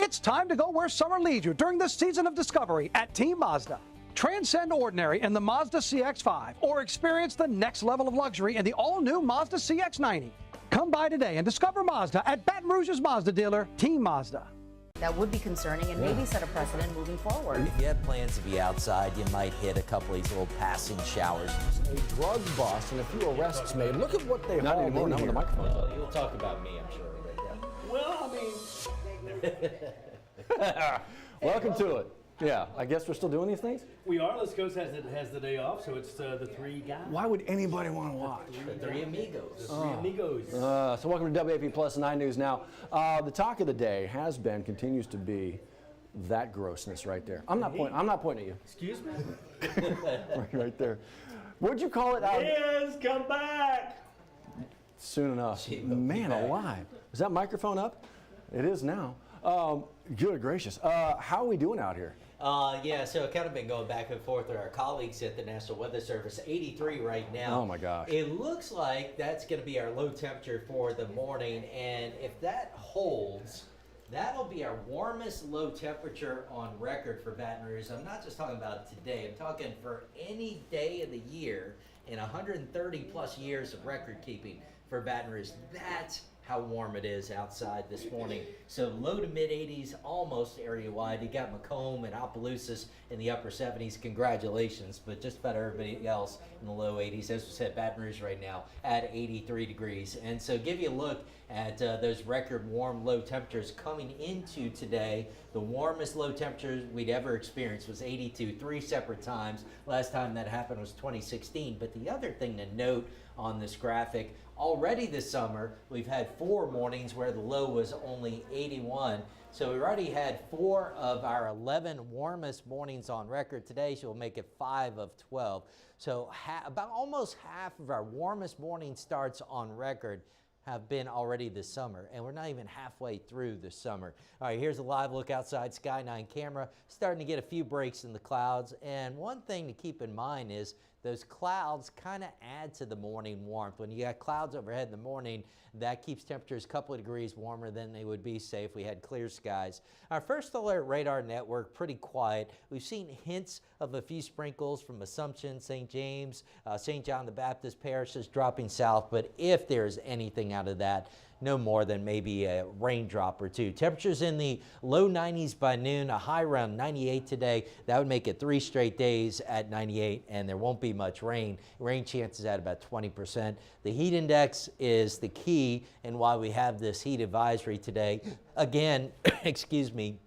It's time to go where summer leads you during this season of discovery at Team Mazda. Transcend ordinary in the Mazda CX-5 or experience the next level of luxury in the all-new Mazda CX-90. Come by today and discover Mazda at Baton Rouge's Mazda dealer, Team Mazda. That would be concerning and maybe set a precedent moving forward. If you have plans to be outside, you might hit a couple of these little passing showers. A drug bust and a few arrests made. Look at what they Not hauled anymore, in not here. with the microphones. Well, you'll talk about me, I'm sure. Well, I mean, welcome to it. Yeah, I guess we're still doing these things? We are. Let's Go has the day off, so it's the three guys. Why would anybody want to watch? The three amigos. Three amigos. So welcome to WAFB Plus 9 News Now. The talk of the day has been, continues to be, that grossness right there. I'm not pointing at you. Excuse me? right there. What'd you call it? Yes, come back. Soon enough. She will be Man back. alive. Is that microphone up? It is now. Good gracious. How are we doing out here? Yeah, so I've kind of been going back and forth with our colleagues at the National Weather Service. 83 right now. Oh my gosh. It looks like that's going to be our low temperature for the morning, and if that holds, that'll be our warmest low temperature on record for Baton Rouge. I'm not just talking about today. I'm talking for any day of the year in 130 plus years of record keeping for Baton Rouge. That's how warm it is outside this morning. So low to mid 80s almost area wide. You got Macomb and Opelousas in the upper 70s. Congratulations, but just about everybody else in the low 80s. As we said, Baton Rouge right now at 83 degrees. And so give you a look at those record warm low temperatures coming into today. The warmest low temperatures we'd ever experienced was 82 three separate times. Last time that happened was 2016. But the other thing to note on this graphic, already this summer, we've had 4 mornings where the low was only 81. So we already had 4 of our 11 warmest mornings on record. Today, she'll make it 5 of 12. So about almost half of our warmest morning starts on record have been already this summer, and we're not even halfway through the summer. All right, here's a live look outside Sky 9 camera. Starting to get a few breaks in the clouds, and one thing to keep in mind is those clouds kind of add to the morning warmth. When you got clouds overhead in the morning, that keeps temperatures a couple of degrees warmer than they would be, say, if we had clear skies. Our first alert radar network, pretty quiet. We've seen hints of a few sprinkles from Assumption, St. James, St. John the Baptist parishes dropping south, but if there's anything out of that, no more than maybe a raindrop or two. Temperatures in the low 90s by noon, a high around 98 today. That would make it 3 straight days at 98, and there won't be much rain. Rain chances at about 20%. The heat index is the key and why we have this heat advisory today. Again, excuse me,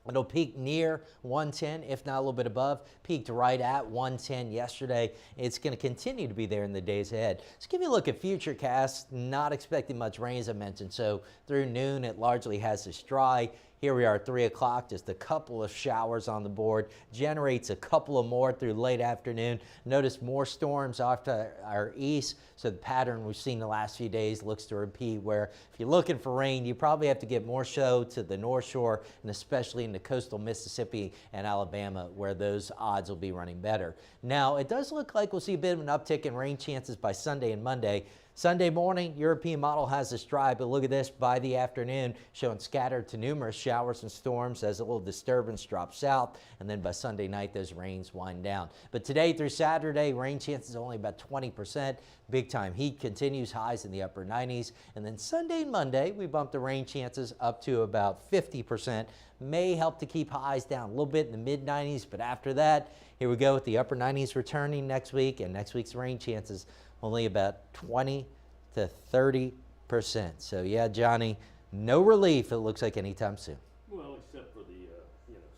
it'll peak near 110, if not a little bit above. Peaked right at 110 yesterday. It's going to continue to be there in the days ahead. Let's give you a look at futurecasts. Not expecting much rain, as I mentioned. So through noon, it largely has this dry. Here we are at 3 o'clock, just a couple of showers on the board. Generates a couple of more through late afternoon. Notice more storms off to our east. So the pattern we've seen the last few days looks to repeat, where if you're looking for rain, you probably have to get more so to the North Shore, and especially in the coastal Mississippi and Alabama, where those odds will be running better. Now, it does look like we'll see a bit of an uptick in rain chances by Sunday and Monday. Sunday morning, European model has this dry, but look at this by the afternoon, showing scattered to numerous showers and storms as a little disturbance drops south, and then by Sunday night, those rains wind down. But today through Saturday, rain chances only about 20%. Big time heat continues, highs in the upper 90s. And then Sunday and Monday, we bump the rain chances up to about 50%. May help to keep highs down a little bit in the mid 90s, but after that, here we go with the upper 90s returning next week, and next week's rain chances only about 20 to 30%. So yeah, Johnny, no relief it looks like anytime soon. Well, except for the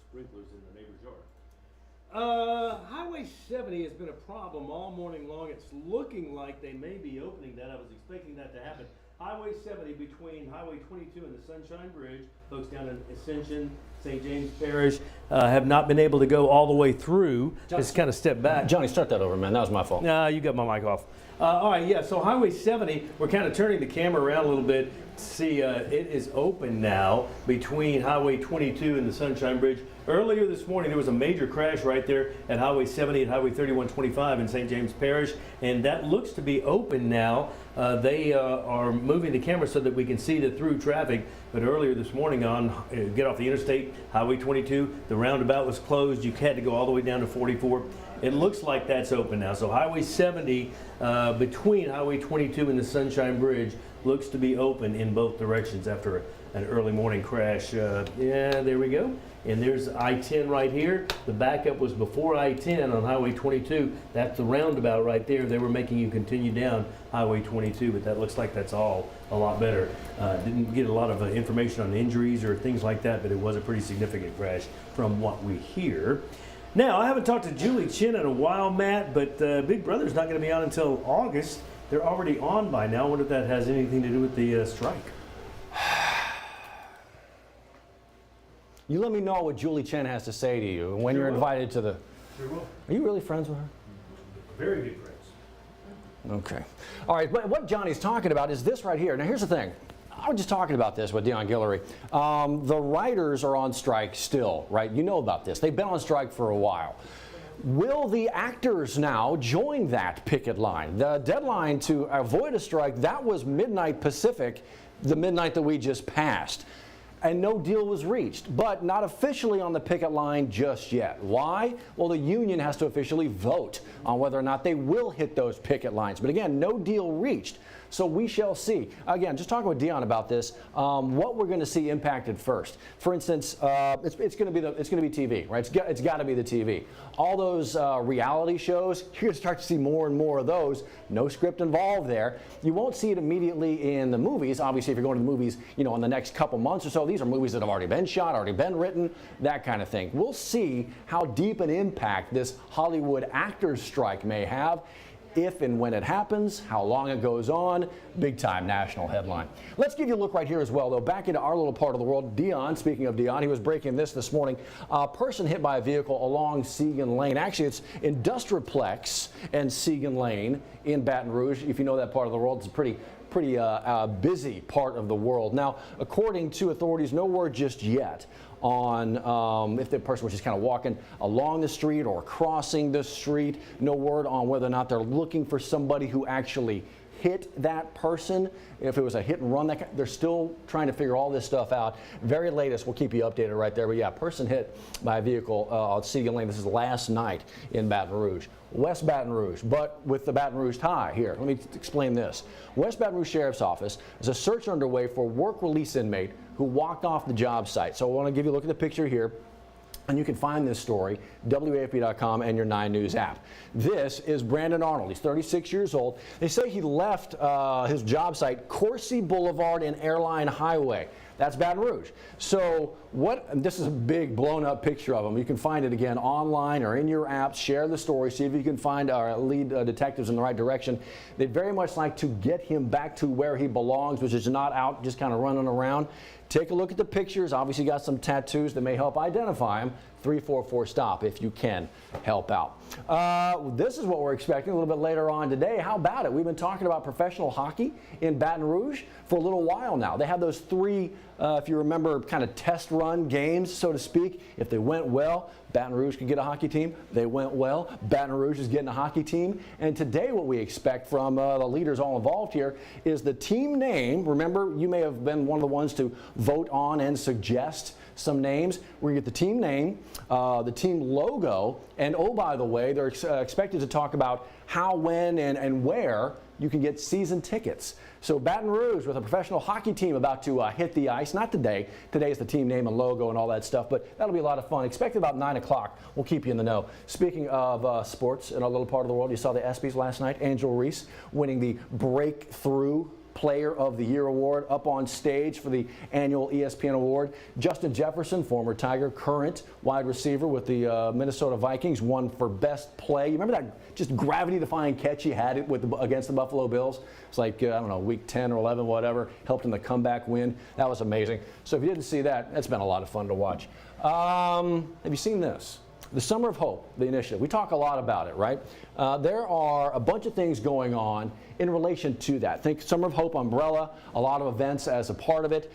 sprinklers in the neighbor's yard. Highway 70 has been a problem all morning long. It's looking like they may be opening that. I was expecting that to happen. Highway 70 between Highway 22 and the Sunshine Bridge. Folks down in Ascension, St. James Parish have not been able to go all the way through. Just kind of step back. Johnny, start that over, man. That was my fault. No, you got my mic off. All right, yeah, so Highway 70, we're kind of turning the camera around a little bit. See, it is open now between Highway 22 and the Sunshine Bridge. Earlier this morning, there was a major crash right there at Highway 70 and Highway 3125 in St. James Parish, and that looks to be open now. They are moving the camera so that we can see the through traffic. But earlier this morning on get off the interstate, Highway 22, the roundabout was closed. You had to go all the way down to 44. It looks like that's open now. So Highway 70 between Highway 22 and the Sunshine Bridge looks to be open in both directions after an early morning crash. Yeah, there we go. And there's I-10 right here. The backup was before I-10 on Highway 22. That's the roundabout right there. They were making you continue down Highway 22, but that looks like that's all a lot better. Didn't get a lot of information on injuries or things like that, but it was a pretty significant crash from what we hear. Now, I haven't talked to Julie Chin in a while, Matt, but Big Brother's not going to be on until August. They're already on by now. I wonder if that has anything to do with the strike. You let me know what Julie Chen has to say to you when you're invited to the... Sure will. Are you really friends with her? Very good friends. Okay. All right, but what Johnny's talking about is this right here. Now, here's the thing. I was just talking about this with Dion Guillory. The writers are on strike still, right? You know about this. They've been on strike for a while. Will the actors now join that picket line? The deadline to avoid a strike, that was midnight Pacific, the midnight that we just passed. And no deal was reached, but not officially on the picket line just yet. Why? Well, the union has to officially vote on whether or not they will hit those picket lines. But again, no deal reached. So we shall see. Again, just talking with Dion about this, what we're going to see impacted first. For instance, it's going to be TV, right? It's got to be the TV. All those reality shows, you're going to start to see more and more of those. No script involved there. You won't see it immediately in the movies. Obviously, if you're going to the movies, you know, in the next couple months or so, these are movies that have already been shot, already been written, that kind of thing. We'll see how deep an impact this Hollywood actors strike may have. If and when it happens, how long it goes on, big time national headline. Let's give you a look right here as well, though. Back into our little part of the world, Dion, speaking of Dion, he was breaking this morning. A person hit by a vehicle along Segan Lane. Actually, it's Industriplex and Segan Lane in Baton Rouge. If you know that part of the world, it's a pretty busy part of the world. Now, according to authorities, no word just yet on if the person was just kind of walking along the street or crossing the street. No word on whether or not they're looking for somebody who actually hit that person. If it was a hit and run, they're still trying to figure all this stuff out. Very latest, we'll keep you updated right there. But yeah, person hit by a vehicle on Segan Lane. This is last night in Baton Rouge. West Baton Rouge, but with the Baton Rouge tie here. Let me explain this. West Baton Rouge Sheriff's Office is a search underway for a work release inmate who walked off the job site. So I want to give you a look at the picture here. And you can find this story, WAFB.com and your 9 News app. This is Brandon Arnold. He's 36 years old. They say he left his job site, Coursey Boulevard and Airline Highway. That's Baton Rouge. So this is a big blown up picture of him. You can find it again online or in your app. Share the story. See if you can find our lead detectives in the right direction. They'd very much like to get him back to where he belongs, which is not out just kind of running around. Take a look at the pictures. Obviously got some tattoos that may help identify him. 344-STOP if you can help out. This is what we're expecting a little bit later on today. How about it? We've been talking about professional hockey in Baton Rouge for a little while now. They have those 3, if you remember, kind of test run games, so to speak. If they went well, Baton Rouge could get a hockey team. They went well. Baton Rouge is getting a hockey team. And today what we expect from the leaders all involved here is the team name. Remember, you may have been one of the ones to vote on and suggest some names. We're going to get the team name, the team logo, and oh, by the way, they're expected to talk about how, when, and where you can get season tickets. So Baton Rouge with a professional hockey team about to hit the ice. Not today. Today is the team name and logo and all that stuff, but that'll be a lot of fun. Expect about 9 o'clock. We'll keep you in the know. Speaking of sports in our little part of the world, you saw the ESPYs last night. Angel Reese winning the Breakthrough Player of the Year award up on stage for the annual ESPN award. Justin Jefferson, former Tiger, current wide receiver with the Minnesota Vikings, won for best play. You remember that just gravity-defying catch he had against the Buffalo Bills? It's like, I don't know, week 10 or 11, whatever, helped in the comeback win. That was amazing. So if you didn't see that, that's been a lot of fun to watch. Have you seen this? the Summer of Hope, the initiative, we talk a lot about it, right? There are a bunch of things going on in relation to that. Think Summer of Hope umbrella, a lot of events as a part of it.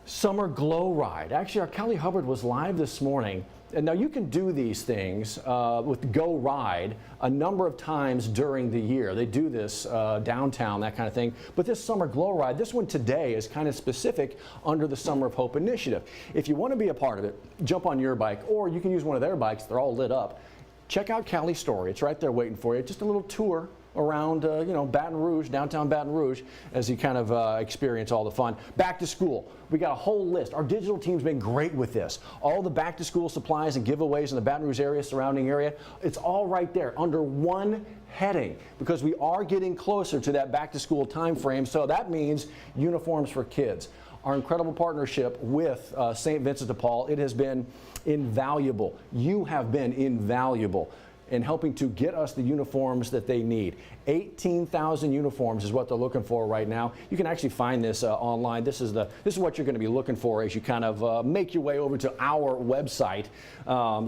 Summer Glow Ride. Actually, our Kelly Hubbard was live this morning. And now you can do these things with Go Ride a number of times during the year. They do this downtown, that kind of thing. But this Summer Glow Ride, this one today is kind of specific under the Summer of Hope initiative. If you want to be a part of it, jump on your bike, or you can use one of their bikes. They're all lit up. Check out Cali's story. It's right there waiting for you. Just a little tour around, Baton Rouge, downtown Baton Rouge, as you kind of experience all the fun. Back to school. We got a whole list. Our digital team's been great with this. All the back to school supplies and giveaways in the Baton Rouge area, surrounding area, it's all right there under one heading, because we are getting closer to that back to school time frame. So that means uniforms for kids. Our incredible partnership with St. Vincent de Paul, it has been invaluable. You have been invaluable in helping to get us the uniforms that they need. 18,000 uniforms is what they're looking for right now. You can actually find this online. This is what you're going to be looking for as you kind of make your way over to our website.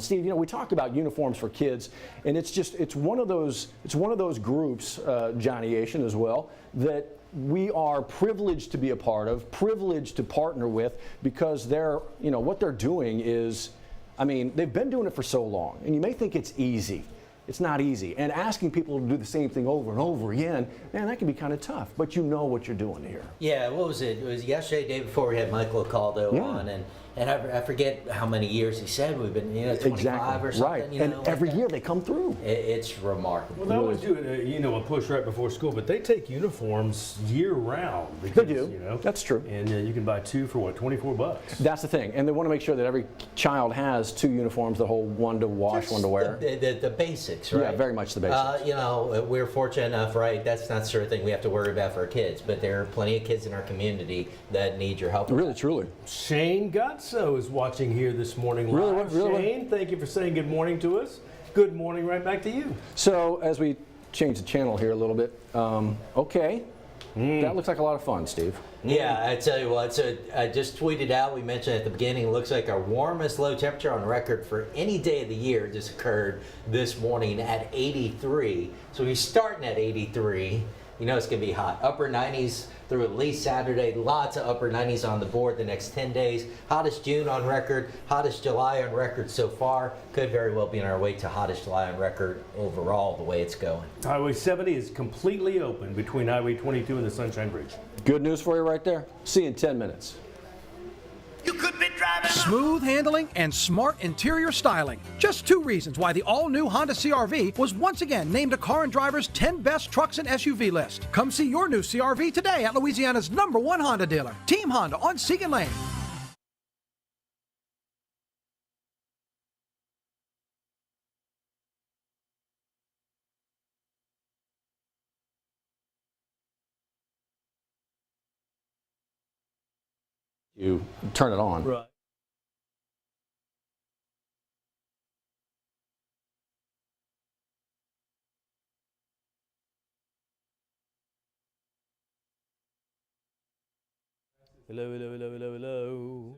Steve, we talk about uniforms for kids, and it's one of those groups, Johnny Asian as well, that we are privileged to be a part of, privileged to partner with, because what they're doing is, they've been doing it for so long, and you may think it's easy. It's not easy. And asking people to do the same thing over and over again, man, that can be kind of tough. But you know what you're doing here. Yeah, what was it? It was yesterday, day before, we had Michael Caldo on, and I forget how many years he said we've been, 25 exactly. or something. Right, and every year they come through. It's remarkable. Well, they always do, a push right before school, but they take uniforms year round. Because, They do. That's true. And you can buy two for what, $24? That's the thing, and they want to make sure that every child has two uniforms that hold one to wash, Just one to wear. The basics, right? Yeah, very much the basics. We're fortunate enough, right? That's not the sort of thing we have to worry about for our kids, but there are plenty of kids in our community that need your help. Really, truly. Shane Gotso is watching here this morning live. Really? Shane, thank you for saying good morning to us. Good morning right back to you. So as we change the channel here a little bit, okay. That looks like a lot of fun, Steve. Yeah, I tell you what, so I just tweeted out, we mentioned at the beginning, it looks like our warmest low temperature on record for any day of the year just occurred this morning at 83. So we're starting at 83. It's going to be hot. Upper 90s through at least Saturday. Lots of upper 90s on the board the next 10 days. Hottest June on record. Hottest July on record so far. Could very well be on our way to hottest July on record overall, the way it's going. Highway 70 is completely open between Highway 22 and the Sunshine Bridge. Good news for you right there. See you in 10 minutes. You could be driving. Smooth handling and smart interior styling. Just two reasons why the all-new Honda CR-V was once again named a Car and Driver's 10 Best Trucks and SUV list. Come see your new CR-V today at Louisiana's #1 Honda dealer, Team Honda on Segan Lane. You turn it on. Right. Hello, hello, hello, hello, hello.